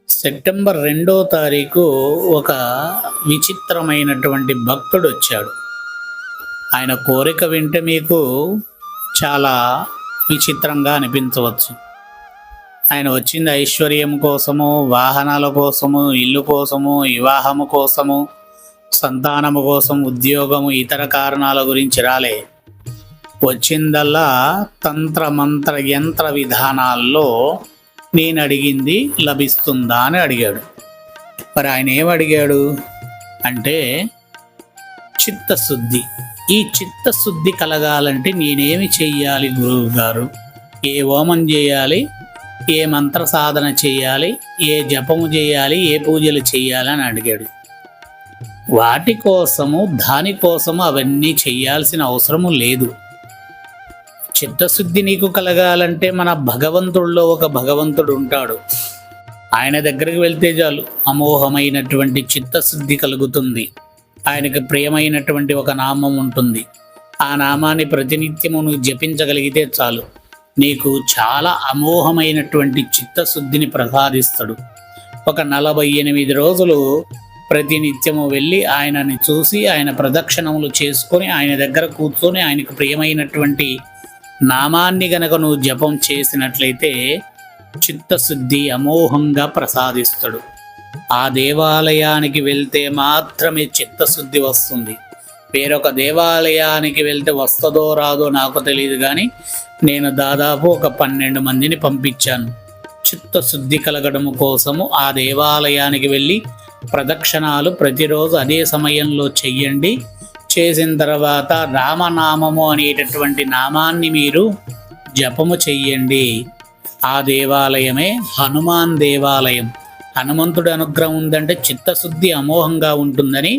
September 2వ తారీఖు ఒక విచిత్రమైనటువంటి భక్తుడు వచ్చాడు. ఆయన కోరిక వింటే మీకు చాలా విచిత్రంగా అనిపించవచ్చు. ఆయన వచ్చింది ఐశ్వర్యం కోసము, వాహనాల కోసము, ఇల్లు కోసము, వివాహము కోసము, సంతానము కోసం, ఉద్యోగము, ఇతర కారణాల గురించి రాలే. వచ్చిందల్లా తంత్ర మంత్ర యంత్ర విధానాల్లో నేను అడిగింది లభిస్తుందా అని అడిగాడు. మరి ఆయన ఏమడిగాడు అంటే చిత్తశుద్ధి. ఈ చిత్తశుద్ధి కలగాలంటే నేనేమి చెయ్యాలి గురువు గారు? ఏ హోమం చేయాలి, ఏ మంత్ర సాధన చేయాలి, ఏ జపము చేయాలి, ఏ పూజలు చేయాలి అని అడిగాడు. దానికోసము అవన్నీ చేయాల్సిన అవసరము లేదు. చిత్తశుద్ధి నీకు కలగాలంటే మన భగవంతుడిలో ఒక భగవంతుడు ఉంటాడు. ఆయన దగ్గరికి వెళ్తే చాలు అమోఘమైనటువంటి చిత్తశుద్ధి కలుగుతుంది. ఆయనకు ప్రియమైనటువంటి ఒక నామం ఉంటుంది. ఆ నామాన్ని ప్రతినిత్యము నువ్వు జపించగలిగితే చాలు నీకు చాలా అమోఘమైనటువంటి చిత్తశుద్ధిని ప్రసాదిస్తాడు. ఒక 48 రోజులు ప్రతినిత్యము వెళ్ళి ఆయనని చూసి ఆయన ప్రదక్షిణములు చేసుకొని ఆయన దగ్గర కూర్చొని ఆయనకు ప్రియమైనటువంటి నామాన్ని గనక నువ్వు జపం చేసినట్లయితే చిత్తశుద్ధి అమోఘంగా ప్రసాదిస్తాడు. ఆ దేవాలయానికి వెళ్తే మాత్రమే చిత్తశుద్ధి వస్తుంది. వేరొక దేవాలయానికి వెళ్తే వస్తుందో రాదో నాకు తెలియదు, కానీ నేను దాదాపు ఒక 12 మందిని పంపించాను. చిత్తశుద్ధి కలగడం కోసము ఆ దేవాలయానికి వెళ్ళి ప్రదక్షిణాలు ప్రతిరోజు అదే సమయంలో చెయ్యండి. చేసిన తర్వాత రామనామము అనేటటువంటి నామాన్ని మీరు జపము చెయ్యండి. ఆ దేవాలయమే హనుమాన్ దేవాలయం. హనుమంతుడి అనుగ్రహం ఉందంటే చిత్తశుద్ధి అమోఘంగా ఉంటుందని